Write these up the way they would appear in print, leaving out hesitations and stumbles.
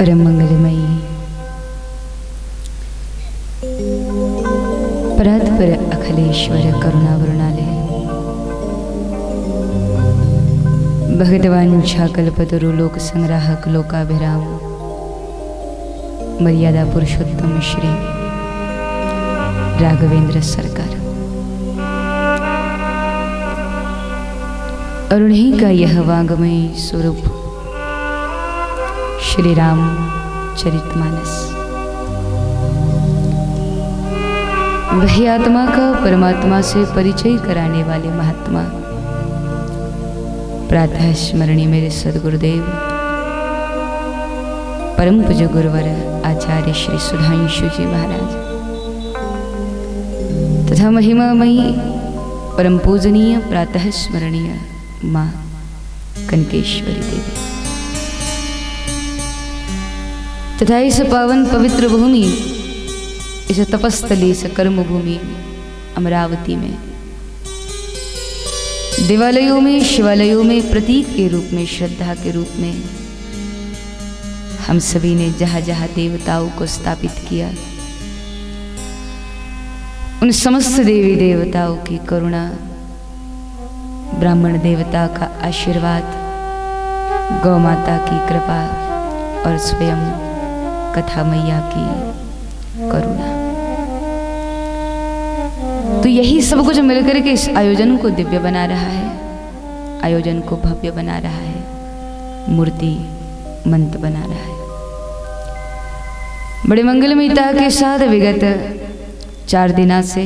परम मंगलमयी परात्पर अखिलेश्वर करुणावरुणालय भगवांछाकल्पतरु लोक संग्राहक लोकाभिराम मर्यादा पुरुषोत्तम श्री राघवेंद्र सरकार। और उन्हीं का यह वांगमय स्वरूप श्री राम चरितमानस, वही आत्मा का परमात्मा से परिचय कराने वाले महात्मा प्रातः स्मरणीय मेरे सदगुरुदेव परम पूज्य गुरुवर आचार्य श्री सुधांशु जी महाराज तथा महिमामयी परम पूजनीय प्रातः स्मरणीय माँ कनकेश्वरी देवी तथा इस पावन पवित्र भूमि, इस तपस्थली, इस कर्म भूमि अमरावती में देवालयों में, शिवालयों में प्रतीक के रूप में, श्रद्धा के रूप में हम सभी ने जहाँ जहाँ देवताओं को स्थापित किया, उन समस्त देवी देवताओं की करुणा, ब्राह्मण देवता का आशीर्वाद, गौ माता की कृपा और स्वयं कथा मैया की करुणा, तो यही सब कुछ मिलकर के इस आयोजन को दिव्य बना रहा है, आयोजन को भव्य बना रहा है, मूर्ति मंत बना रहा है। बड़े मंगलमयता के साथ विगत 4 दिनों से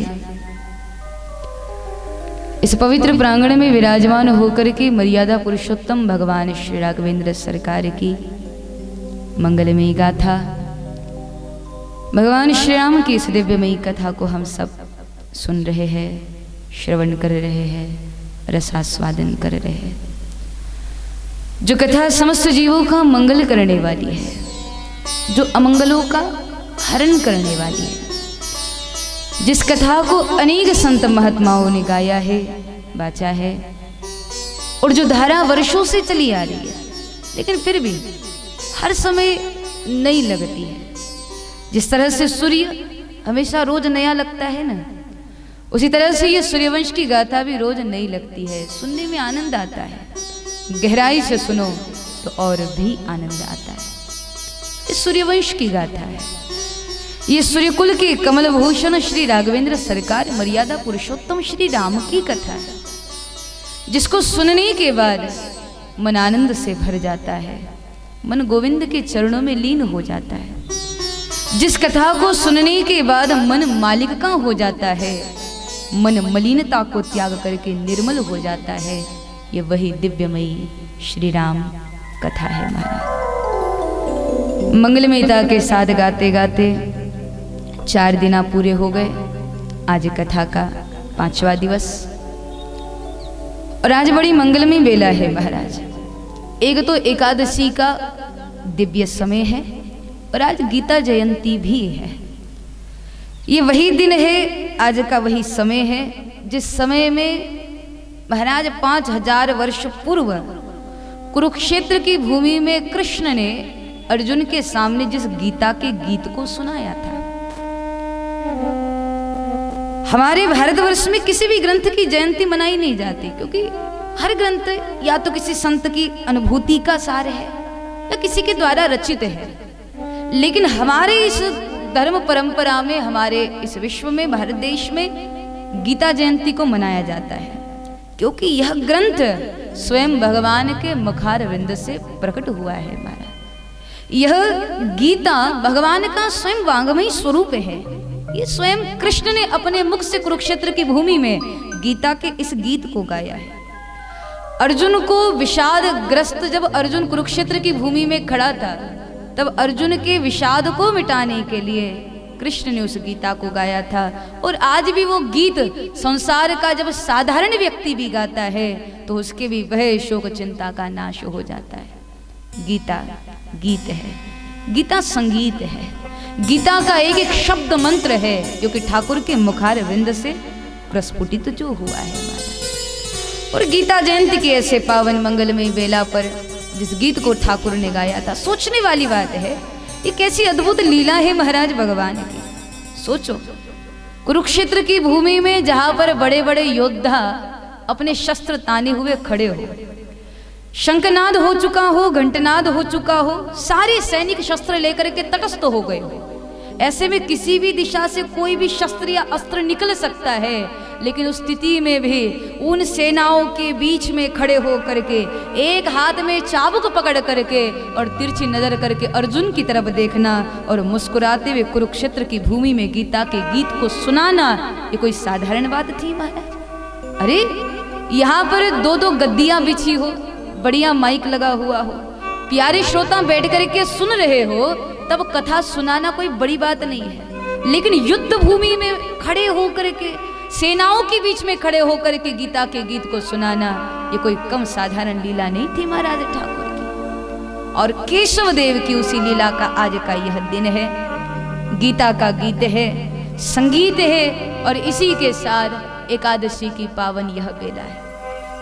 इस पवित्र प्रांगण में विराजमान होकर के मर्यादा पुरुषोत्तम भगवान श्री राघवेंद्र सरकार की मंगलमयी गाथा, भगवान श्री राम की इस दिव्यमयी कथा को हम सब सुन रहे हैं, श्रवण कर रहे हैं, रसास्वादन कर रहे हैं। जो कथा समस्त जीवों का मंगल करने वाली है, जो अमंगलों का हरण करने वाली है, जिस कथा को अनेक संत महात्माओं ने गाया है, बाचा है, और जो धारा वर्षों से चली आ रही है, लेकिन फिर भी हर समय नई लगती है। जिस तरह से सूर्य हमेशा रोज नया लगता है ना, उसी तरह से ये सूर्यवंश की गाथा भी रोज नई लगती है, सुनने में आनंद आता है, गहराई से सुनो तो और भी आनंद आता है। इस सूर्यवंश की गाथा है, ये सूर्यकुल के कमल भूषण श्री राघवेंद्र सरकार मर्यादा पुरुषोत्तम श्री राम की कथा है, जिसको सुनने के बाद मन आनंद से भर जाता है, मन गोविंद के चरणों में लीन हो जाता है। जिस कथा को सुनने के बाद मन मालिक का हो जाता है, मन मलिनता को त्याग करके निर्मल हो जाता है, ये वही दिव्यमयी श्री राम कथा है महाराज। मंगलमयता के साथ गाते गाते 4 दिन पूरे हो गए। आज कथा का 5वां दिवस और आज बड़ी मंगलमयी बेला है महाराज। एक तो एकादशी का दिव्य समय है और आज गीता जयंती भी है। ये वही दिन है, आज का वही समय है जिस समय में महाराज 5000 वर्ष पूर्व कुरुक्षेत्र की भूमि में कृष्ण ने अर्जुन के सामने जिस गीता के गीत को सुनाया था। हमारे भारतवर्ष में किसी भी ग्रंथ की जयंती मनाई नहीं जाती, क्योंकि हर ग्रंथ या तो किसी संत की अनुभूति का सार है या किसी के द्वारा रचित है। लेकिन हमारे इस धर्म परंपरा में, हमारे इस विश्व में, भारत देश में गीता जयंती को मनाया जाता है, क्योंकि यह ग्रंथ स्वयं भगवान के मुखारविंद से प्रकट हुआ है महाराज। यह गीता भगवान का स्वयं वांगमयी स्वरूप है। ये स्वयं कृष्ण ने अपने मुख से कुरुक्षेत्र की भूमि में गीता के इस गीत को गाया है। अर्जुन को विषाद ग्रस्त, जब अर्जुन कुरुक्षेत्र की भूमि में खड़ा था, तब अर्जुन के विषाद को मिटाने के लिए कृष्ण ने उस गीता को गाया था। और आज भी वो गीत संसार का जब साधारण व्यक्ति भी गाता है तो उसके भी वह शोक चिंता का नाश हो जाता है। गीता गीत है, गीता संगीत है, गीता का एक एक शब्द मंत्र है जो कि ठाकुर के मुखार विंद से प्रस्फुटित जो हुआ है। और गीता जयंती के ऐसे पावन मंगलमय बेला पर जिस गीत को ठाकुर ने गाया था। सोचने वाली बात है, ये कैसी अद्भुत लीला है महाराज भगवान की। सोचो, कुरुक्षेत्र की भूमि में जहां पर बड़े बड़े योद्धा अपने शस्त्र ताने हुए खड़े हो, शंखनाद हो चुका हो, घंटनाद हो चुका हो, सारे सैनिक शस्त्र लेकर के तटस्थ हो गए हो, ऐसे में किसी भी दिशा से कोई भी शस्त्र या अस्त्र निकल सकता है, लेकिन उस स्थिति में भी उन सेनाओं के बीच में खड़े हो करके एक हाथ में चाबुक पकड़ करके और तिरछी नजर करके अर्जुन की तरफ देखना और मुस्कुराते हुए कुरुक्षेत्र की भूमि में गीता के गीत को सुनाना, ये कोई साधारण बात थी महाराज? अरे यहाँ पर दो दो गद्दियां बिछी हो, बढ़िया माइक लगा हुआ हो, प्यारे श्रोता बैठ करके सुन रहे हो, तब कथा सुनाना कोई बड़ी बात नहीं है। लेकिन युद्ध भूमि में खड़े होकर के, सेनाओं के बीच में खड़े होकर के गीता के गीत को सुनाना, ये कोई कम साधारण लीला नहीं थी महाराज ठाकुर की। और केशव देव की उसी लीला का आज का यह दिन है। गीता का गीत है, संगीत है, और इसी के साथ एकादशी की पावन यह बेला है।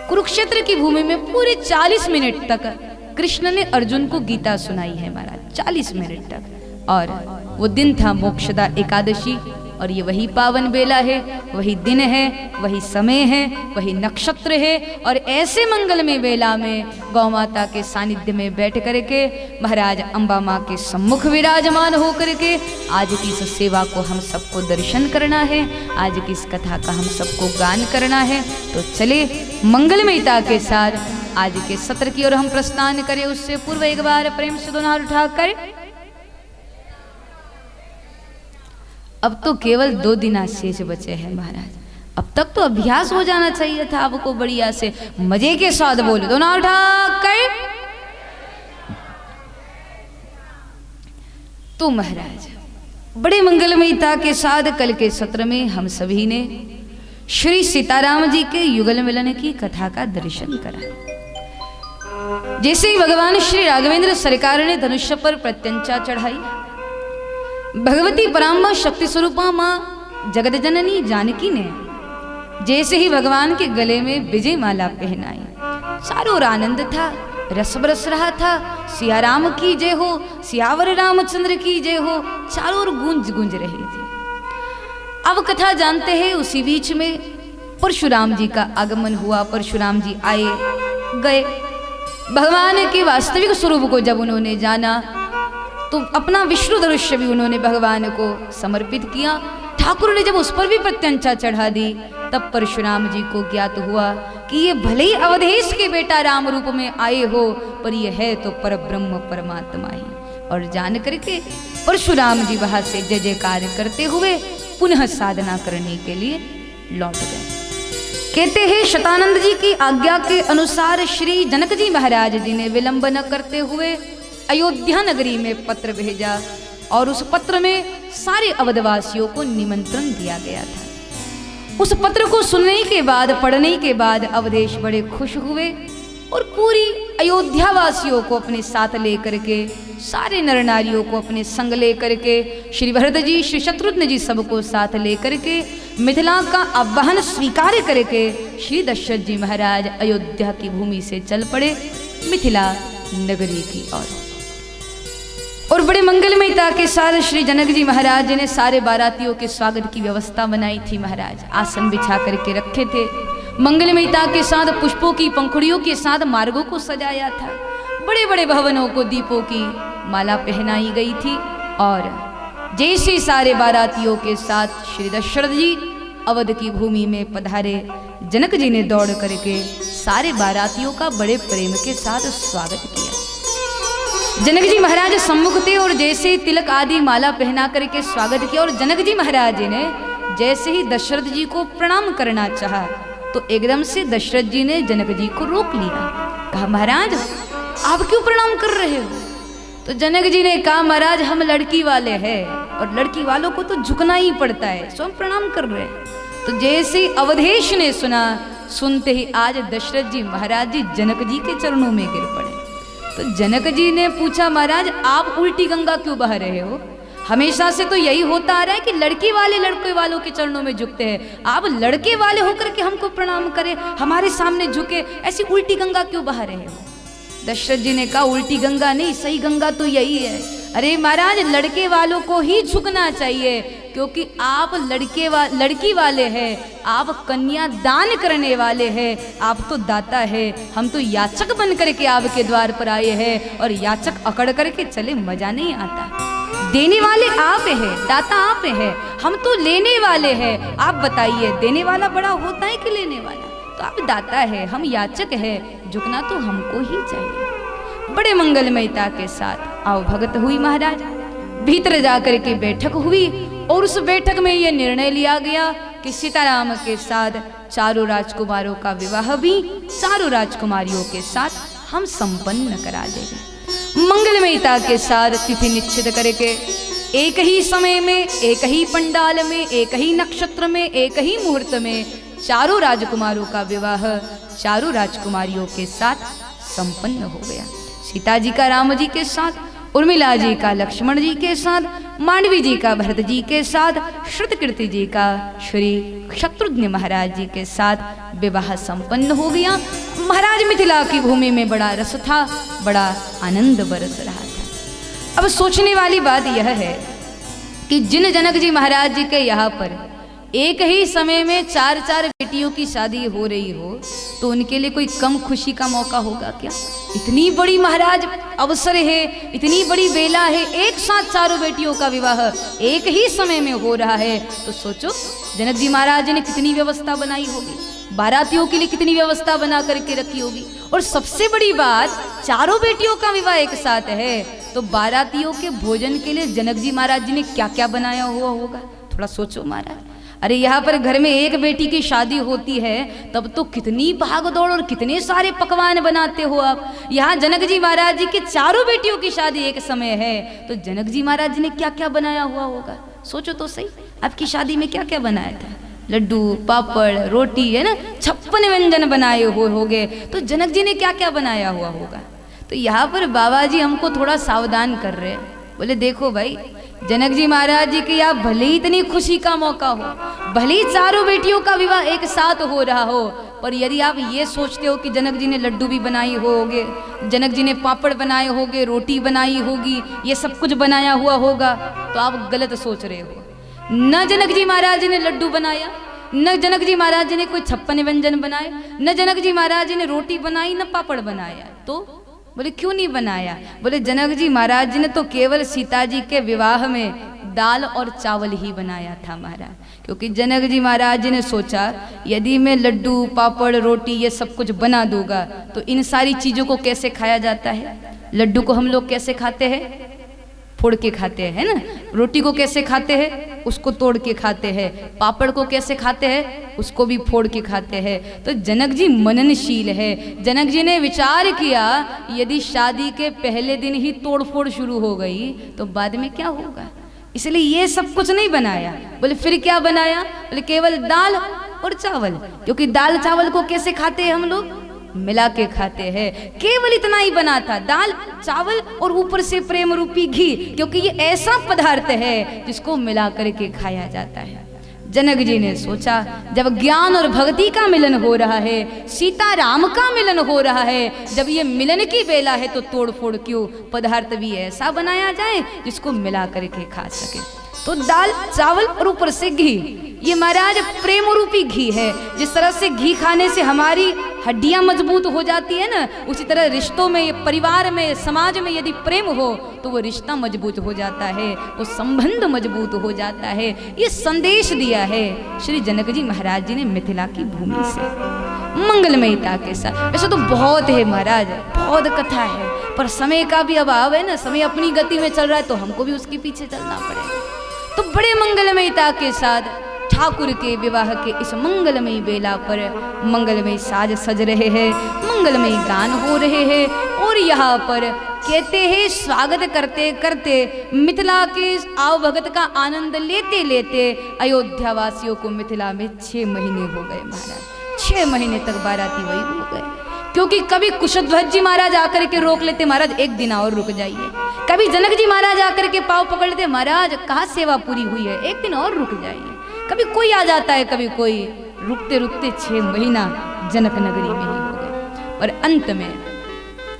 कुरुक्षेत्र की भूमि में पूरे 40 मिनट तक कृष्ण ने अर्जुन को गीता सुनाई है महाराज, 40 मिनट तक। और वो दिन था मोक्षदा एकादशी, और ये वही पावन बेला है, वही दिन है, वही समय है, वही नक्षत्र है। और ऐसे मंगलमय बेला में गौ माता के सानिध्य में बैठ करके महाराज अम्बा माँ के सम्मुख विराजमान होकर के आज की इस सेवा को हम सबको दर्शन करना है, आज की इस कथा का हम सबको गान करना है। तो चले मंगलमयता के साथ आज के सत्र की ओर हम प्रस्थान करें। उससे पूर्व एक बार प्रेम से दोनों हाथ उठाकर, अब तो केवल 2 दिन शेष बचे हैं महाराज। अब तक तो अभ्यास हो जाना चाहिए था आपको, बढ़िया से मजे के साथ बोले, दोनों हाथ उठाकर। तो महाराज बड़े मंगलमयता के साथ कल के सत्र में हम सभी ने श्री सीताराम जी के युगल मिलन की कथा का दर्शन करा। जैसे ही भगवान श्री राघवेंद्र सरकार ने धनुष्य पर प्रत्यंचा चढ़ाई, भगवती पराम्बा शक्ति स्वरूपा माँ जगत जननी जानकी ने जैसे ही भगवान के गले में विजय माला पहनाई, चारों ओर आनंद था, रस बरस रहा था। सिया राम की जय हो, सियावर रामचंद्र की जय हो, चारों ओर गूंज गूंज रही थी। अब कथा जानते हैं, उसी बीच में परशुराम जी का आगमन हुआ। परशुराम जी आए गए, भगवान के वास्तविक स्वरूप को जब उन्होंने जाना तो अपना विष्णु धनुष्य भी उन्होंने भगवान को समर्पित किया। ठाकुर ने जब उस पर भी प्रत्यंचा चढ़ा दी, तब परशुराम जी को ज्ञात हुआ कि ये भले ही अवधेश के बेटा राम रूप में आए हो, पर ये है तो परब्रह्म परमात्मा ही। और जान करके परशुराम जी वहां से जय जयकार करते हुए पुनः साधना करने के लिए लौट गए। कहते हैं शतानंद जी की आज्ञा के अनुसार श्री जनक जी महाराज जी ने विलंब न करते हुए अयोध्या नगरी में पत्र भेजा, और उस पत्र में सारे अवधवासियों को निमंत्रण दिया गया था। उस पत्र को सुनने के बाद, पढ़ने के बाद अवधेश बड़े खुश हुए और पूरी अयोध्या वासियों को अपने साथ लेकर के, सारे नर नारियों को अपने संग लेकर के, श्री भरत जी, श्री शत्रुघ्न जी सबको साथ लेकर के मिथिला का आह्वान स्वीकार करके श्री दशरथ जी महाराज अयोध्या की भूमि से चल पड़े मिथिला नगरी की ओर। और बड़े मंगलमयता के साथ श्री जनक जी महाराज ने सारे बारातियों के स्वागत की व्यवस्था बनाई थी महाराज। आसन बिछा करके रखे थे, मंगलमयता के साथ पुष्पों की पंखुड़ियों के साथ मार्गों को सजाया था, बड़े बड़े भवनों को दीपों की माला पहनाई गई थी। और जैसे सारे बारातियों के साथ श्री दशरथ जी अवध की भूमि में पधारे, जनक जी ने दौड़ करके सारे बारातियों का बड़े प्रेम के साथ स्वागत किया। जनक जी महाराज सम्मुख थे और जैसे ही तिलक आदि माला पहना करके स्वागत किया, और जनक जी महाराज ने जैसे ही दशरथ जी को प्रणाम करना चाहा तो एकदम से दशरथ जी ने जनक जी को रोक लिया। कहा, महाराज आप क्यों प्रणाम कर रहे हो? तो जनक जी ने कहा, महाराज हम लड़की वाले हैं और लड़की वालों को तो झुकना ही पड़ता है, सो हम प्रणाम कर रहे हैं। तो जैसे ही अवधेश ने सुना, सुनते ही आज दशरथ जी महाराज जी जनक जी के चरणों में गिर पड़े। तो जनक जी ने पूछा, महाराज आप उल्टी गंगा क्यों बहा रहे हो? हमेशा से तो यही होता आ रहा है कि लड़की वाले लड़के वालों के चरणों में झुकते हैं, आप लड़के वाले होकर के हमको प्रणाम करें, हमारे सामने झुके, ऐसी उल्टी गंगा क्यों बहा रहे हो? दशरथ जी ने कहा उल्टी गंगा नहीं, सही गंगा तो यही है। अरे महाराज, लड़के वालों को ही झुकना चाहिए, क्योंकि आप लड़की वाले हैं, आप कन्या दान करने वाले हैं, आप तो दाता है। हम तो याचक बन करके आपके द्वार पर आए हैं, और याचक अकड़ करके चले मजा नहीं आता। देने वाले आप हैं, दाता आप हैं, हम तो लेने वाले हैं। आप बताइए, देने वाला बड़ा होता है कि लेने वाला? तो आप दाता है, हम याचक है, झुकना तो हमको ही चाहिए। बड़े मंगलमयता के साथ आओ भगत हुई महाराज। भीतर जाकर के बैठक हुई, और उस बैठक में यह निर्णय लिया गया कि सीताराम के साथ चारों राजकुमारों का विवाह भी चारों राजकुमारियों के साथ हम संपन्न करा देंगे। मंगलमयता के साथ तिथि निश्चित करके एक ही समय में, एक ही पंडाल में, एक ही नक्षत्र में, एक ही मुहूर्त में चारों राजकुमारों का विवाह चारों राजकुमारियों के साथ संपन्न हो गया। सीता जी का राम जी के साथ, उर्मिला जी का लक्ष्मण जी के साथ, मांडवी जी का भरत जी के साथ, श्रुतकीर्ति जी का श्री शत्रुघ्न महाराज जी के साथ विवाह संपन्न हो गया। महाराज, मिथिला की भूमि में बड़ा रस था, बड़ा आनंद बरस रहा था। अब सोचने वाली बात यह है कि जिन जनक जी महाराज जी के यहाँ पर एक ही समय में 4-4 बेटियों की शादी हो रही हो, तो उनके लिए कोई कम खुशी का मौका होगा क्या? इतनी बड़ी महाराज अवसर है, इतनी बड़ी बेला है, एक साथ चारों बेटियों का विवाह एक ही समय में हो रहा है। तो सोचो, जनक जी महाराज ने कितनी व्यवस्था बनाई होगी, बारातियों के लिए कितनी व्यवस्था बना करके रखी होगी। और सबसे बड़ी बात, चारों बेटियों का विवाह एक साथ है, तो बारातियों के भोजन के लिए जनक जी महाराज जी ने क्या क्या बनाया हुआ होगा, थोड़ा सोचो महाराज। अरे यहाँ पर घर में एक बेटी की शादी होती है, तब तो कितनी भाग दौड़ और कितने सारे पकवान बनाते हो आप। यहाँ जनक जी महाराज जी के चारों बेटियों की शादी एक समय है, तो जनक जी महाराज जी ने क्या क्या बनाया हुआ होगा, सोचो तो सही। आपकी शादी में क्या क्या बनाया था? लड्डू, पापड़, रोटी, है ना, 56 व्यंजन बनाए हुए होंगे। तो जनक जी ने क्या क्या बनाया हुआ होगा? तो यहाँ पर बाबा जी हमको थोड़ा सावधान कर रहे हैं। बोले देखो भाई, जनक जी महाराज जी के यहाँ भले ही इतनी खुशी का मौका हो, भले ही चारों बेटियों का विवाह एक साथ हो रहा हो, पर यदि आप ये सोचते हो कि जनक जी ने लड्डू भी बनाई होगे, जनक जी ने पापड़ बनाए होंगे, रोटी बनाई होगी, ये सब कुछ बनाया हुआ होगा, तो आप गलत सोच रहे हो। न जनक जी महाराज जी ने लड्डू बनाया, न जनक जी महाराज जी ने कोई 56 व्यंजन बनाए, न जनक जी महाराज जी ने रोटी बनाई, न पापड़ बनाया। तो बोले क्यों नहीं बनाया? बोले जनक जी महाराज जी ने तो केवल सीता जी के विवाह में दाल और चावल ही बनाया था महाराज, क्योंकि जनक जी महाराज जी ने सोचा यदि मैं लड्डू, पापड़, रोटी ये सब कुछ बना दूंगा तो इन सारी चीज़ों को कैसे खाया जाता है। लड्डू को हम लोग कैसे खाते हैं? फोड़ के खाते हैं ना। रोटी को कैसे खाते हैं? उसको तोड़ के खाते हैं। पापड़ को कैसे खाते हैं? उसको भी फोड़ के खाते हैं। तो जनक जी मननशील है। जनक जी ने विचार किया यदि शादी के पहले दिन ही तोड़ फोड़ शुरू हो गई तो बाद में क्या होगा, इसलिए ये सब कुछ नहीं बनाया। बोले फिर क्या बनाया? बोले केवल दाल और चावल, क्योंकि दाल चावल को कैसे खाते हैं हम लोग? मिला के खाते हैं। केवल इतना ही बना था, दाल चावल और ऊपर से प्रेम रूपी घी, क्योंकि ये ऐसा पदार्थ है जिसको मिला करके खाया जाता है। जनक जी ने सोचा जब ज्ञान और भक्ति का मिलन हो रहा है, सीता राम का मिलन हो रहा है, जब ये मिलन की बेला है तो तोड़ फोड़ क्यों, पदार्थ भी ऐसा बनाया जाए जिसको मिला करके खा सके। तो दाल चावल और ऊपर से घी, ये महाराज प्रेम रूपी घी है। जिस तरह से घी खाने से हमारी हड्डियां मजबूत हो जाती है ना, उसी तरह रिश्तों में, परिवार में, समाज में यदि प्रेम हो तो वो रिश्ता मजबूत हो जाता है, वो संबंध मजबूत हो जाता है। ये संदेश दिया है श्री जनक जी महाराज जी ने मिथिला की भूमि से मंगलमयता के साथ। वैसे तो बहुत है महाराज, बहुत कथा है, पर समय का भी अभाव है ना, समय अपनी गति में चल रहा है तो हमको भी उसके पीछे चलना पड़ेगा। तो बड़े मंगलमयता के साथ ठाकुर के विवाह के इस मंगलमयी बेला पर मंगलमयी साज सज रहे हैं, मंगलमयी गान हो रहे हैं, और यहाँ पर कहते हैं स्वागत करते करते मिथिला के आवभगत का आनंद लेते लेते अयोध्या वासियों को मिथिला में 6 महीने हो गए महाराज। 6 महीने तक बाराती वही हो गए, क्योंकि कभी कुशध्वज जी महाराज आकर के रोक लेते, महाराज एक दिन और रुक जाइए। कभी जनक जी महाराज आकर के पाँव पकड़ लेते, महाराज कहाँ सेवा पूरी हुई है, एक दिन और रुक जाइए। कभी कोई आ जाता है, कभी कोई, रुकते रुकते 6 महीना जनक नगरी में ही हो गए। और अंत में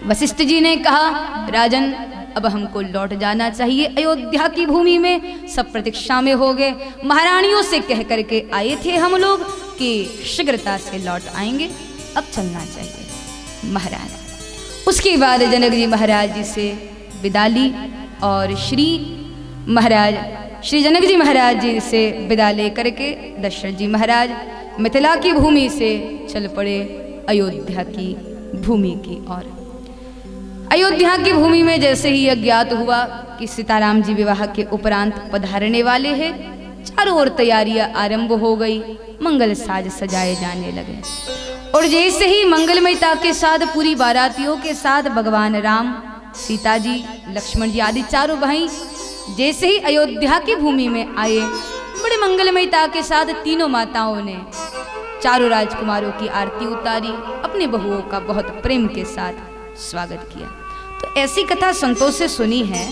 वशिष्ठ जी ने कहा, राजन अब हमको लौट जाना चाहिए अयोध्या की भूमि में। सब प्रतीक्षा में हो गए। महारानियों से कह करके आए थे हम लोग कि शीघ्रता से लौट आएंगे, अब चलना चाहिए महाराज। उसके बाद जनक जी महाराज जी से विदा ली और श्री जनक जी महाराज जी से विदा ले करके दशरथ जी महाराज मिथिला की भूमि से चल पड़े अयोध्या की भूमि की ओर। अयोध्या की भूमि में जैसे ही अज्ञात हुआ कि सीताराम जी विवाह के उपरांत पधारने वाले हैं, चारों ओर तैयारियां आरंभ हो गई, मंगल साज सजाए जाने लगे। और जैसे ही मंगलमयता के साथ पूरी बारातियों के साथ भगवान राम, सीता जी, लक्ष्मण जी आदि चारों भाई जैसे ही अयोध्या की भूमि में आए, बड़े मंगलमयता के साथ तीनों माताओं ने चारों राजकुमारों की आरती उतारी, अपने बहुओं का बहुत प्रेम के साथ स्वागत किया। तो ऐसी कथा संतों से सुनी है।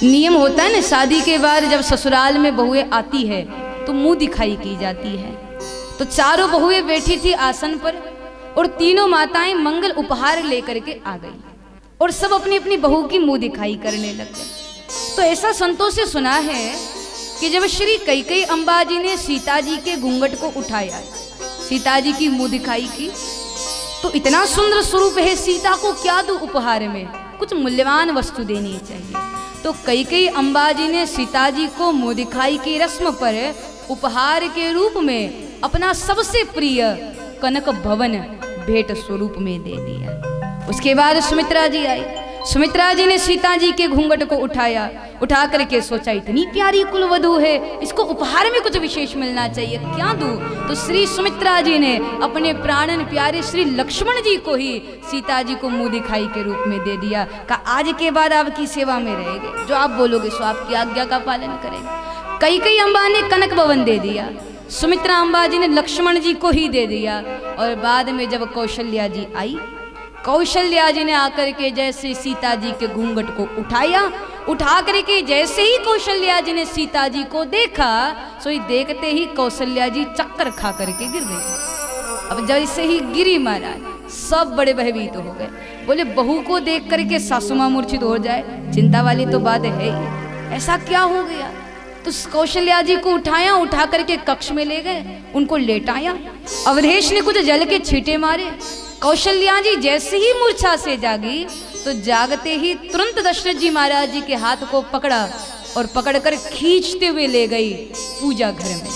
नियम होता है ना, शादी के बाद जब ससुराल में बहुएं आती है तो मुंह दिखाई की जाती है। तो चारों बहुएं बैठी थी आसन पर और तीनों माताएं मंगल उपहार लेकर के आ गई और सब अपनी अपनी बहू की मुंह दिखाई करने लग गए। तो ऐसा संतों से सुना है कि जब श्री कैकेयी अम्बा जी ने सीता जी के घूंघट को उठाया, सीता जी की मुंह दिखाई की, तो इतना सुंदर स्वरूप है, सीता को क्या दूं उपहार में, कुछ मूल्यवान वस्तु देनी चाहिए। तो कैकेयी अम्बा जी ने सीता जी को मुंह दिखाई की रस्म पर उपहार के रूप में अपना सबसे प्रिय कनक भवन भेंट स्वरूप में दे दिया। उसके बाद सुमित्रा जी आई। सुमित्रा जी ने सीता जी के घूंघट को उठाया, उठा करके सोचा इतनी प्यारी कुलवधू है, इसको उपहार में कुछ विशेष मिलना चाहिए, क्या दूं? तो श्री सुमित्रा जी ने अपने प्राणन प्यारे श्री लक्ष्मण जी को ही सीता जी को मुंह दिखाई के रूप में दे दिया। कहा आज के बाद आपकी सेवा में रहेंगे, जो आप बोलोगे सो आपकी आज्ञा का पालन करेंगे। कैकेयी अम्बा ने कनक भवन दे दिया, सुमित्रा अम्बा जी ने लक्ष्मण जी को ही दे दिया। और बाद में जब कौशल्या जी आई, कौशल्या जी ने आकर के जैसे सीता जी के घूंघट को उठाया, उठा करके जैसे ही कौशल्या जी ने सीता जी को देखा, सो ही देखते ही कौशल्या जी चक्कर खा करके गिर गई। अब जैसे ही गिरी महाराज सब बड़े भयभीत हो गए, बोले बहू को देख करके सासू मां मूर्छित हो जाए, चिंता वाली तो बात है ही, ऐसा क्या हो गया? तो कौशल्या जी को उठाया, उठा करके कक्ष में ले गए, उनको लेटाया। अवधेश ने कुछ जल के छींटे मारे। कौशल्या जी जैसे ही मूर्छा से जागी तो जागते ही तुरंत दशरथ जी महाराज जी के हाथ को पकड़ा और पकड़कर खींचते हुए ले गई पूजा घर में।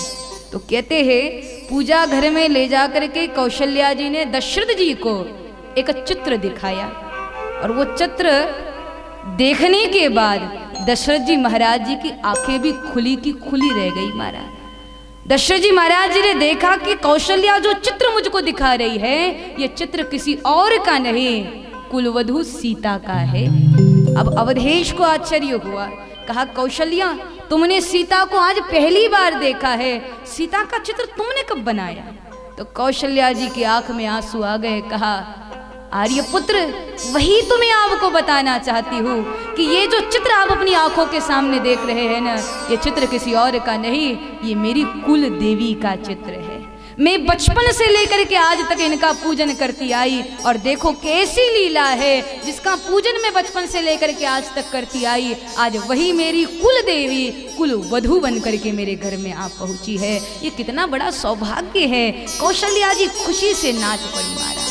तो कहते हैं पूजा घर में ले जा करके कौशल्या जी ने दशरथ जी को एक चित्र दिखाया और वो चित्र देखने के बाद दशरथ जी महाराज जी की आंखें भी खुली की खुली रह गई। महाराज दशरथ जी महाराज जी ने देखा कि कौशल्या जो चित्र मुझको दिखा रही है, ये चित्र किसी और का नहीं, कुलवधू सीता का है। अब अवधेश को आश्चर्य हुआ, कहा कौशल्या तुमने सीता को आज पहली बार देखा है, सीता का चित्र तुमने कब बनाया? तो कौशल्या जी की आंख में आंसू आ गए। कहा आर्यपुत्र वही तो मैं आपको बताना चाहती हूँ कि ये जो चित्र आप अपनी आंखों के सामने देख रहे हैं ना, ये चित्र किसी और का नहीं, ये मेरी कुल देवी का चित्र है। मैं बचपन से लेकर के आज तक इनका पूजन करती आई और देखो कैसी लीला है, जिसका पूजन मैं बचपन से लेकर के आज तक करती आई, आज वही मेरी कुल देवी कुल वधू बन करके मेरे घर में आप पहुंची है। ये कितना बड़ा सौभाग्य है। कौशल्या जी खुशी से नाच पड़ी। महाराज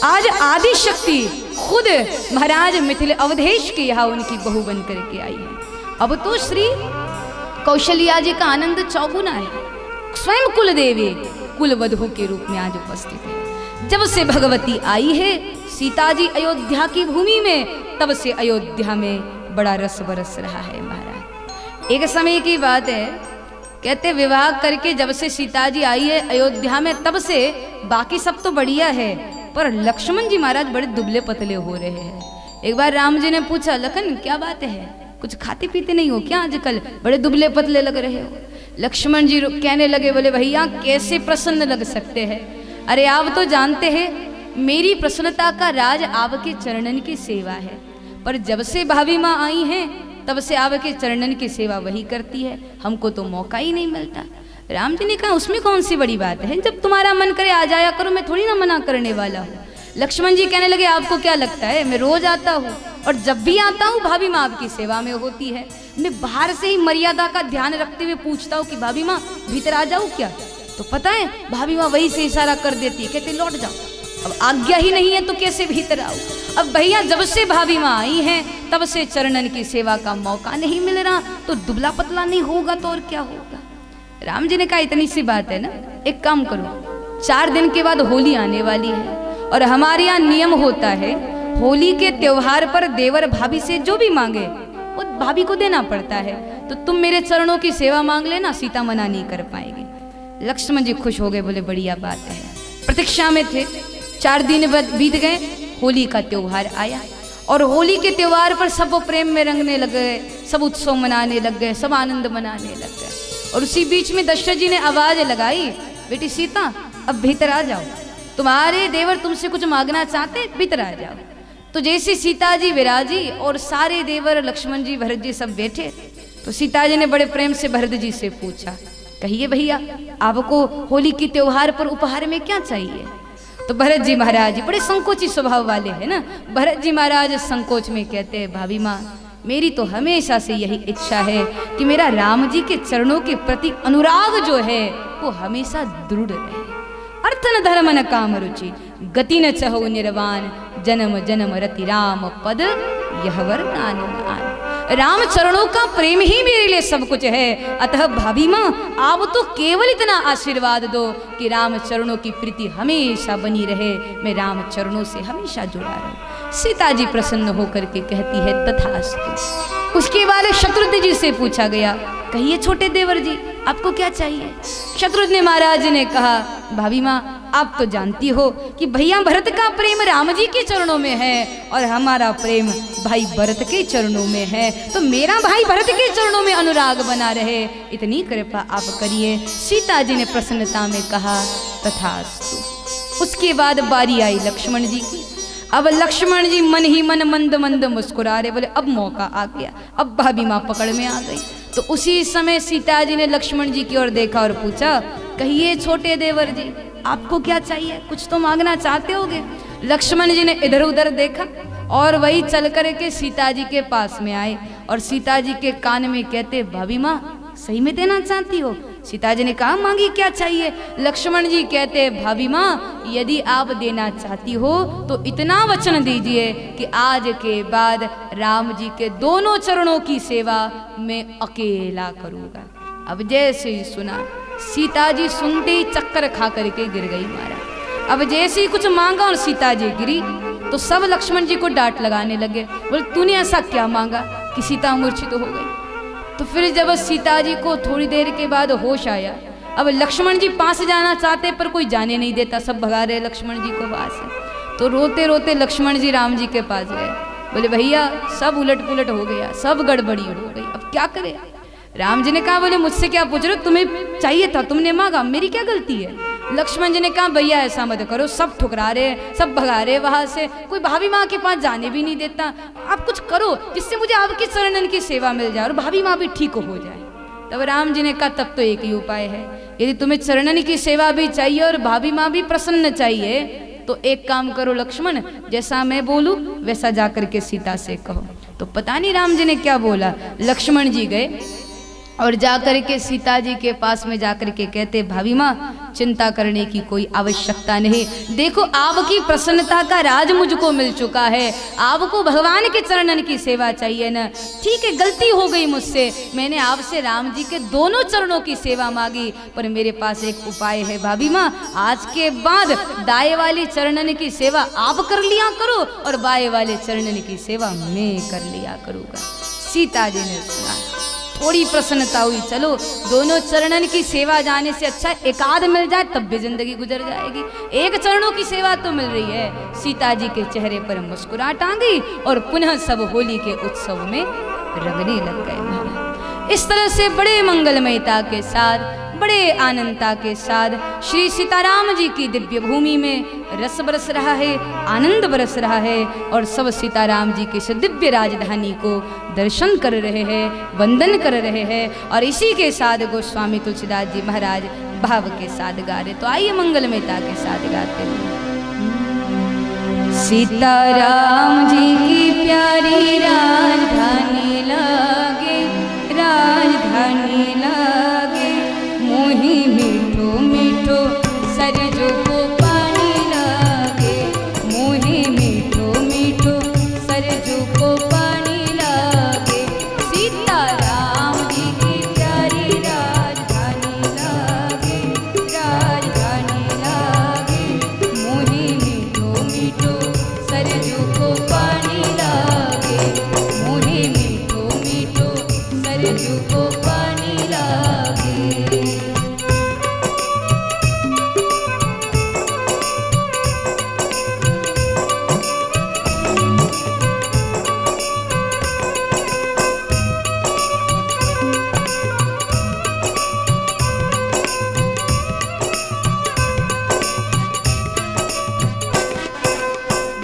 आज आदि शक्ति खुद महाराज मिथिला अवधेश के यहाँ उनकी बहू बन करके आई है। अब तो श्री कौशल्या जी का आनंद चौगुना है। स्वयं कुल देवी कुल वधू के रूप में आज उपस्थित है। जब से भगवती आई है सीता जी अयोध्या की भूमि में, तब से अयोध्या में बड़ा रस बरस रहा है। महाराज एक समय की बात है, कहते विवाह करके जब से सीता जी आई है अयोध्या में, तब से बाकी सब तो बढ़िया है, पर लक्ष्मण जी महाराज बड़े दुबले पतले हो रहे हैं। एक बार राम जी ने पूछा, लखन क्या बात है, कुछ खाते पीते नहीं हो क्या आजकल, बड़े दुबले पतले लग रहे हो? लक्ष्मण जी कहने लगे, बोले भैया कैसे प्रसन्न लग सकते हैं, अरे आप तो जानते हैं मेरी प्रसन्नता का राज आपके चरणन की सेवा है, पर जब से भाभी माँ आई हैं तब से आपके चरणन की सेवा वही करती है, हमको तो मौका ही नहीं मिलता। राम जी ने कहा उसमें कौन सी बड़ी बात है, जब तुम्हारा मन करे आ जाया करो, मैं थोड़ी ना मना करने वाला हूँ। लक्ष्मण जी कहने लगे आपको क्या लगता है मैं रोज आता हूँ और जब भी आता हूँ भाभी माँ आपकी सेवा में होती है। मैं बाहर से ही मर्यादा का ध्यान रखते हुए पूछता हूँ कि भाभी माँ भीतर आ जाऊँ क्या, तो पता है भाभी माँ वही से इशारा कर देती है, कहते लौट जाओ। अब आज्ञा ही नहीं है तो कैसे भीतर आओ। अब भैया जब से भाभी माँ आई हैं तब से चरणन की सेवा का मौका नहीं मिल रहा, तो दुबला पतला नहीं होगा तो और क्या होगा। राम जी ने कहा इतनी सी बात है ना, एक काम करो 4 दिन के बाद होली आने वाली है और हमारे यहाँ नियम होता है होली के त्योहार पर देवर भाभी से जो भी मांगे वो भाभी को देना पड़ता है, तो तुम मेरे चरणों की सेवा मांग लेना, सीता मना नहीं कर पाएगी। लक्ष्मण जी खुश हो गए, बोले बढ़िया बात है। प्रतीक्षा में थे, 4 दिन बीत गए, होली का त्योहार आया और होली के त्योहार पर सब प्रेम में रंगने लग गए, सब उत्सव मनाने लग गए, सब आनंद मनाने लग गए। और उसी बीच में दशरथ जी ने आवाज लगाई, बेटी सीता अब भीतर आ जाओ, तुम्हारे देवर तुमसे कुछ मांगना चाहते, भीतर आ जाओ। तो जैसे सीता जी विराजी और सारे देवर लक्ष्मण जी भरत जी सब बैठे, तो सीता जी ने बड़े प्रेम से भरत जी से पूछा, कहिए भैया आपको होली के त्योहार पर उपहार में क्या चाहिए। तो भरत जी महाराज जी बड़े संकोची स्वभाव वाले हैं ना, भरत जी महाराज संकोच में कहते हैं भाभी माँ मेरी तो हमेशा से यही इच्छा है कि मेरा राम जी के चरणों के प्रति अनुराग जो है वो हमेशा दृढ़ रहे। अर्थ न धर्म न काम रुचि गति न चहो निर्वाण जन्म जन्म रति राम पद यह वरदान आन। राम चरणों का प्रेम ही मेरे लिए सब कुछ है, अतः भाभी माँ आप तो केवल इतना आशीर्वाद दो कि राम चरणों की प्रीति हमेशा बनी रहे, मैं राम चरणों से हमेशा जुड़ा रहूं। सीता जी प्रसन्न होकर के कहती है तथास्तु। उसके बाद शत्रुघ्न जी से पूछा गया, कहिए छोटे देवर जी आपको क्या चाहिए। शत्रुघ्न महाराज ने कहा भाभी माँ आप तो जानती हो कि भैया भरत का प्रेम राम जी के चरणों में है और हमारा प्रेम भाई भरत के चरणों में है, तो मेरा भाई भरत के चरणों में अनुराग बना रहे, इतनी कृपा आप करिए। सीता जी ने प्रसन्नता में कहा तथास्तु। उसके बाद बारी आई लक्ष्मण जी की। अब लक्ष्मण जी मन ही मन मंद मंद मुस्कुरा रहे, बोले अब मौका आ गया, अब भाभी माँ पकड़ में आ गई। तो उसी समय सीता जी ने लक्ष्मण जी की ओर देखा और पूछा, कहिए छोटे देवर जी आपको क्या चाहिए, कुछ तो मांगना चाहते होगे। लक्ष्मण जी ने इधर उधर देखा और वही चल कर के सीता जी के पास में आए और सीता जी के कान में कहते, भाभी माँ सही में देना चाहती हो। सीता जी ने कहा मांगी क्या चाहिए। लक्ष्मण जी कहते, भाभी माँ यदि आप देना चाहती हो तो इतना वचन दीजिए कि आज के बाद राम जी के दोनों चरणों की सेवा मैं अकेला करूँगा। अब जैसे ही सुना सीता जी सुनते ही चक्कर खा करके गिर गई महाराज। अब जैसे ही कुछ मांगा और सीता जी गिरी तो सब लक्ष्मण जी को डांट लगाने लगे, बोले तूने ऐसा क्या मांगा कि सीता मूर्छित हो गई। तो फिर जब सीता जी को थोड़ी देर के बाद होश आया, अब लक्ष्मण जी पास जाना चाहते पर कोई जाने नहीं देता, सब भगा रहे लक्ष्मण जी को वहां से। तो रोते रोते लक्ष्मण जी राम जी के पास गए, बोले भैया सब उलट पुलट हो गया, सब गड़बड़ी हो गई, अब क्या करे। राम जी ने कहा, बोले मुझसे क्या पूछ रहे हो, तुम्हें चाहिए था तुमने मांगा, मेरी क्या गलती है। लक्ष्मण जी ने कहा भैया ऐसा मत करो, सब ठुकरा रहे, सब भगा रहे वहां से, कोई भाभी माँ के पास जाने भी नहीं देता, आप कुछ करो जिससे मुझे आपके चरणन की सेवा मिल जाए और भाभी माँ भी ठीक हो जाए। तब राम जी ने कहा तब तो एक ही उपाय है, यदि तुम्हें चरणन की सेवा भी चाहिए और भाभी माँ भी प्रसन्न चाहिए तो एक काम करो लक्ष्मण, जैसा मैं बोलूं वैसा जाकर के सीता से कहो। तो पता नहीं राम जी ने क्या बोला। लक्ष्मण जी गए और जाकर के सीता जी के पास में जाकर के कहते, भाभी माँ चिंता करने की कोई आवश्यकता नहीं, देखो आपकी प्रसन्नता का राज मुझको मिल चुका है, आपको भगवान के चरणन की सेवा चाहिए ना, ठीक है गलती हो गई मुझसे, मैंने आपसे राम जी के दोनों चरणों की सेवा मांगी, पर मेरे पास एक उपाय है भाभी माँ, आज के बाद दाएं वाली चरणन की सेवा आप कर लिया करो और बाएं वाले चरणन की सेवा मैं कर लिया करूँगा। सीता जी ने सुना, थोड़ी प्रसन्नता हुई, चलो दोनों चरणन की सेवा जाने से अच्छा एकाध मिल जाए तब भी जिंदगी गुजर जाएगी, एक चरणों की सेवा तो मिल रही है। सीता जी के चेहरे पर मुस्कुराहट आ गई और पुनः सब होली के उत्सव में रंगने लग गए महाराज। इस तरह से बड़े मंगलमयता के साथ, बड़े आनंदता के साथ श्री सीताराम जी की दिव्य भूमि में रस बरस रहा है, आनंद बरस रहा है और सब सीताराम जी की दिव्य राजधानी को दर्शन कर रहे हैं, वंदन कर रहे हैं। और इसी के साथ गोस्वामी तुलसीदास जी महाराज भाव के साथ गा रहे। तो आइए मंगलमयता के साथ गाते हैं। सीताराम जी की प्यारी राजधानी लागे, राजधानी लागे। मोही मीठो मीठो सरजू को पानी लागे, मोही मीठो मीठो सरजू को पानी लागे। सीताराम जी की प्यारी राजधानी लागे, राजधानी लागे। मोही मीठो मीठो सरजू को पानी लागे, मोही मीठो मीठो सरजू को पानी लागे।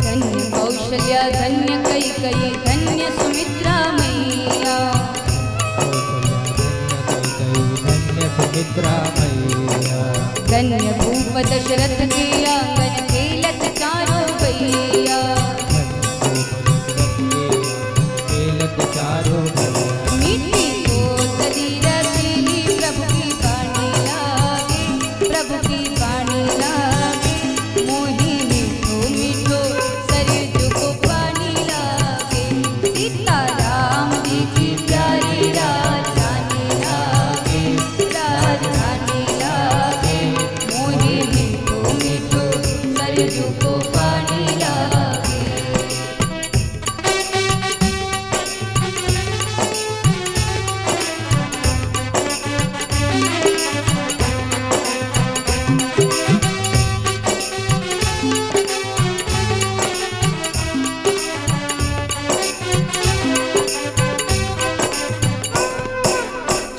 धन्य कौशल्या धन्य कैकेयी धन्य सुमित्रा मैया, धन्य भूप दशरथ के आंगन खेलत चारों भैया। मीठी को सदीरा तेली प्रभु की वाणी लागे, प्रभु की वाणी लागे। मोही मीठो मीठो सरजू को पानी लागे। सीताराम जी की प्यारी राजधानी लागे, राजधानी लागे। मोही मीठो मीठो सरजू को पानी लागे।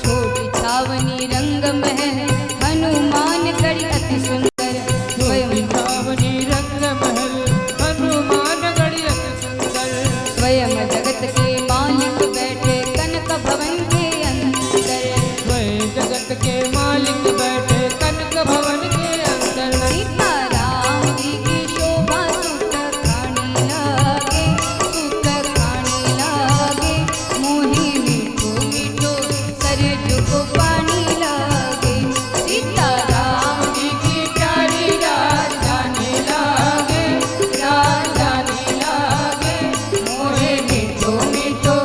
छोटी छावनी रंग महल हनुमान गढ़ अति सुंदर। स्वयं स्वयं जगत के मालिक बैठे कनक भवन के अंदर। सीताराम जी की शोभा सुत खानी लागे, सुत खानी लागे। मोही मीठो मीठो सरजू को पानी लागे। सीताराम जी की प्यारी राजधानी लागे, राजधानी लागे। मोही मीठो मीठो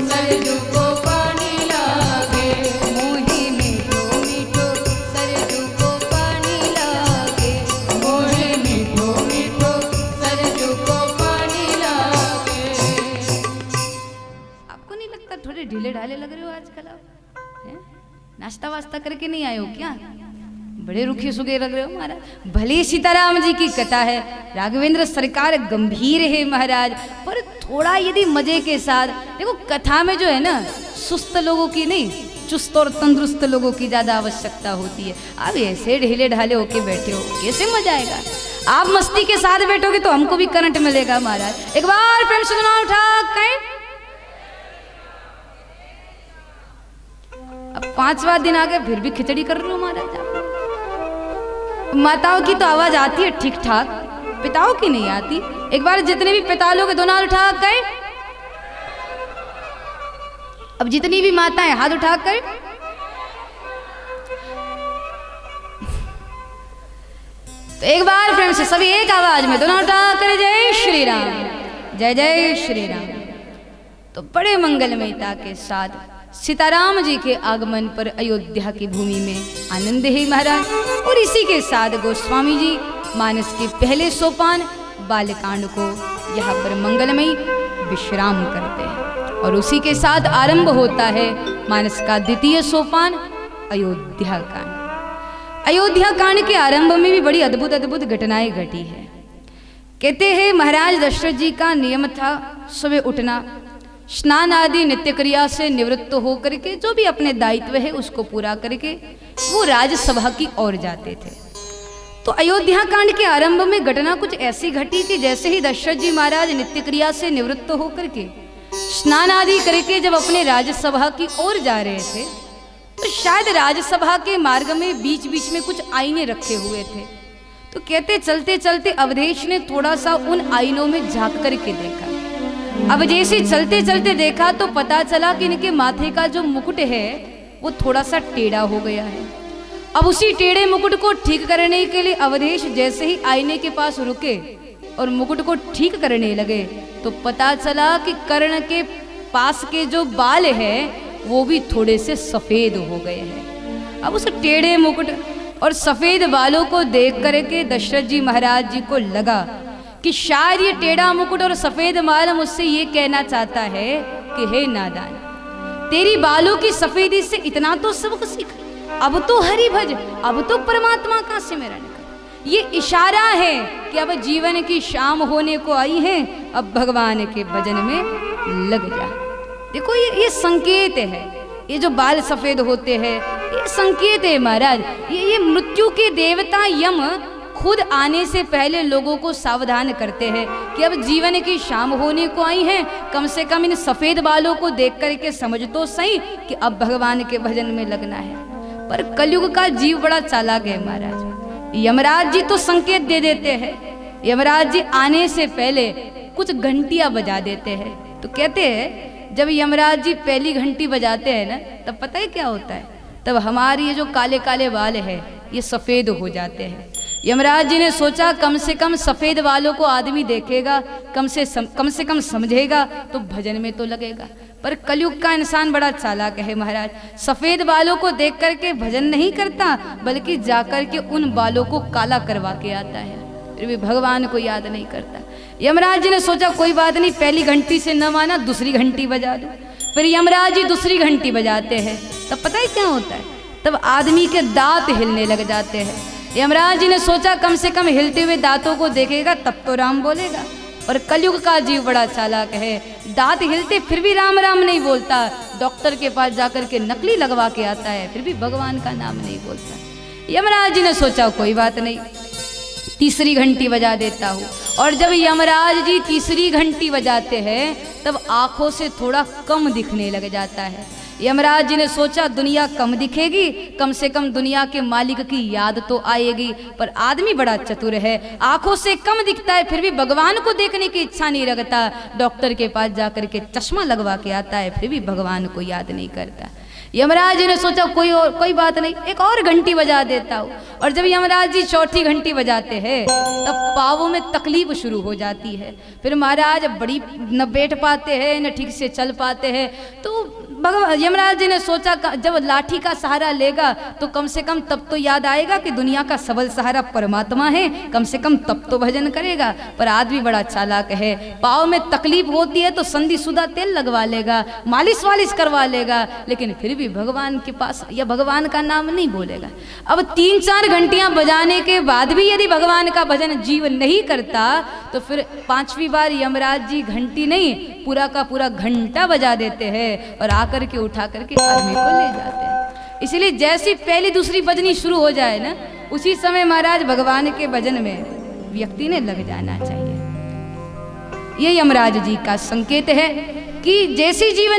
सरजू को पानी लागे, मोही मीठो मीठो सरजू को पानी लागे, मोही मीठो मीठो सरजू को पानी लागे। आपको नहीं लगता थोड़े ढीले ढाले लग रहे हो आजकल आप? हैं? नाश्ता वास्ता करके नहीं आए हो क्या? बड़े रुखे सुखे लग रहे हो महाराज। भले सीताराम जी की कथा है, राघवेंद्र सरकार गंभीर है महाराज, पर थोड़ा यदि मजे के साथ देखो। कथा में जो है ना, सुस्त लोगों की नहीं, चुस्त और तंदुरुस्त लोगों की ज्यादा आवश्यकता होती है। आप ऐसे ढीले ढाले होके बैठे हो, कैसे मजा आएगा? आप मस्ती के साथ बैठोगे तो हमको भी करंट मिलेगा महाराज। एक बार प्रेम से सुनाओ ठाक कहीं। अब 5वां दिन आ गया फिर भी खिचड़ी कर रहे हो महाराज आप। माताओं की तो आवाज आती है ठीक ठाक, पिताओं की नहीं आती। एक बार जितने भी पिता लोग दोनों हाथ उठा कर, अब जितनी भी माताएं हाथ उठा कर, तो एक बार प्रेम से सभी एक आवाज में दोनों उठा कर जय श्री राम, जय जय श्री राम। तो बड़े मंगलमयता के साथ सीताराम जी के आगमन पर अयोध्या की भूमि में आनंद है महाराज। और इसी के साथ गोस्वामी जी मानस के पहले सोपान बालकांड को यहाँ पर मंगलमयी विश्राम करते हैं। और उसी के साथ आरंभ होता है मानस का द्वितीय सोपान अयोध्या कांड। अयोध्या कांड के आरंभ में भी बड़ी अद्भुत अद्भुत घटनाएं घटी है। कहते हैं महाराज दशरथ जी का नियम था सुबह उठना, स्नान आदि नित्य क्रिया से निवृत्त होकर के जो भी अपने दायित्व है उसको पूरा करके वो राजसभा की ओर जाते थे। तो अयोध्या कांड के आरंभ में घटना कुछ ऐसी घटी कि जैसे ही दशरथ जी महाराज नित्य क्रिया से निवृत्त होकर के स्नान आदि करके जब अपने राजसभा की ओर जा रहे थे, तो शायद राजसभा के मार्ग में बीच बीच में कुछ आईने रखे हुए थे। तो कहते चलते चलते अवधेश ने थोड़ा सा उन आईनों में झांक करके देखा। अब जैसे चलते चलते देखा तो पता चला कि इनके माथे का जो मुकुट है वो थोड़ा सा टेढ़ा हो गया है। अब उसी टेढ़े मुकुट को ठीक करने के लिए अवधेश जैसे ही आईने के पास रुके और मुकुट को ठीक करने लगे तो पता चला कि कर्ण के पास के जो बाल है वो भी थोड़े से सफेद हो गए हैं। अब उस टेढ़े मुकुट और सफेद बालों को देख करके दशरथ जी महाराज जी को लगा कि शायद ये टेढ़ा मुकुट और सफेद बाल मुझसे ये कहना चाहता है कि हे नादान, तेरी बालों की सफेदी से इतना तो सबक सीख, अब तो हरि भज, अब तो परमात्मा का सिमरन कर। ये इशारा है कि अब जीवन की शाम होने को आई है, अब भगवान के भजन में लग जा। देखो ये संकेत है, ये जो बाल सफेद होते हैं ये संकेत है महाराज। ये मृत्यु के देवता यम खुद आने से पहले लोगों को सावधान करते हैं कि अब जीवन की शाम होने को आई है, कम से कम इन सफेद बालों को देख करके समझ तो सही कि अब भगवान के भजन में लगना है। पर कलयुग का जीव बड़ा चालाक है महाराज। यमराज जी तो संकेत दे देते हैं, यमराज जी आने से पहले कुछ घंटियां बजा देते हैं। तो कहते हैं जब यमराज जी पहली घंटी बजाते हैं ना तब पता है क्या होता है, तब हमारे ये जो काले काले बाल है ये सफ़ेद हो जाते हैं। यमराज जी ने सोचा कम से कम सफ़ेद बालों को आदमी देखेगा, कम से कम समझेगा तो भजन में तो लगेगा। पर कलयुग का इंसान बड़ा चालाक है महाराज, सफ़ेद बालों को देख करके भजन नहीं करता बल्कि जाकर के उन बालों को काला करवा के आता है, फिर भी भगवान को याद नहीं करता। यमराज जी ने सोचा कोई बात नहीं, पहली घंटी से न माना दूसरी घंटी बजा दो। फिर यमराज जी दूसरी घंटी बजाते हैं, तब पता है क्या होता है, तब आदमी के दांत हिलने लग जाते हैं। यमराज जी ने सोचा कम से कम हिलते हुए दांतों को देखेगा तब तो राम बोलेगा। और कलयुग का जीव बड़ा चालाक है, दांत हिलते फिर भी राम राम नहीं बोलता, डॉक्टर के पास जाकर के नकली लगवा के आता है, फिर भी भगवान का नाम नहीं बोलता। यमराज जी ने सोचा कोई बात नहीं, तीसरी घंटी बजा देता हूँ। और जब यमराज जी तीसरी घंटी बजाते हैं तब आंखों से थोड़ा कम दिखने लग जाता है। यमराज जी ने सोचा दुनिया कम दिखेगी, कम से कम दुनिया के मालिक की याद तो आएगी। पर आदमी बड़ा चतुर है, आंखों से कम दिखता है फिर भी भगवान को देखने की इच्छा नहीं रखता, डॉक्टर के पास जाकर के चश्मा लगवा के आता है, फिर भी भगवान को याद नहीं करता। यमराज जी ने सोचा कोई बात नहीं, एक और घंटी बजा देता हूँ। और जब यमराज जी चौथी घंटी बजाते हैं तब पाँवों में तकलीफ शुरू हो जाती है। फिर महाराज बड़ी न बैठ पाते हैं न ठीक से चल पाते हैं। तो यमराज जी ने सोचा जब लाठी का सहारा लेगा तो कम से कम तब तो याद आएगा कि दुनिया का सबल सहारा परमात्मा है, कम से कम तब तो भजन करेगा। पर आदमी बड़ा चालाक है, पाँव में तकलीफ होती है तो संधिशुदा तेल लगवा लेगा, मालिश वालिश करवा लेगा, लेकिन फिर भी भगवान के पास या भगवान का नाम नहीं बोलेगा। अब 3-4 घंटियां बजाने के बाद भी यदि भगवान का भजन जीव नहीं करता तो फिर 5वीं बार यमराज जी घंटी नहीं पूरा का पूरा घंटा बजा देते हैं और आकर के उठा करके आदमी को ले जाते हैं। इसलिए जैसी पहली दूसरी बजनी शुरू हो जाए ना उसी समय महाराज भगवान के भजन में व्यक्ति ने लग जाना चाहिए। ये यमराज जी का संकेत है कि जैसी जीवन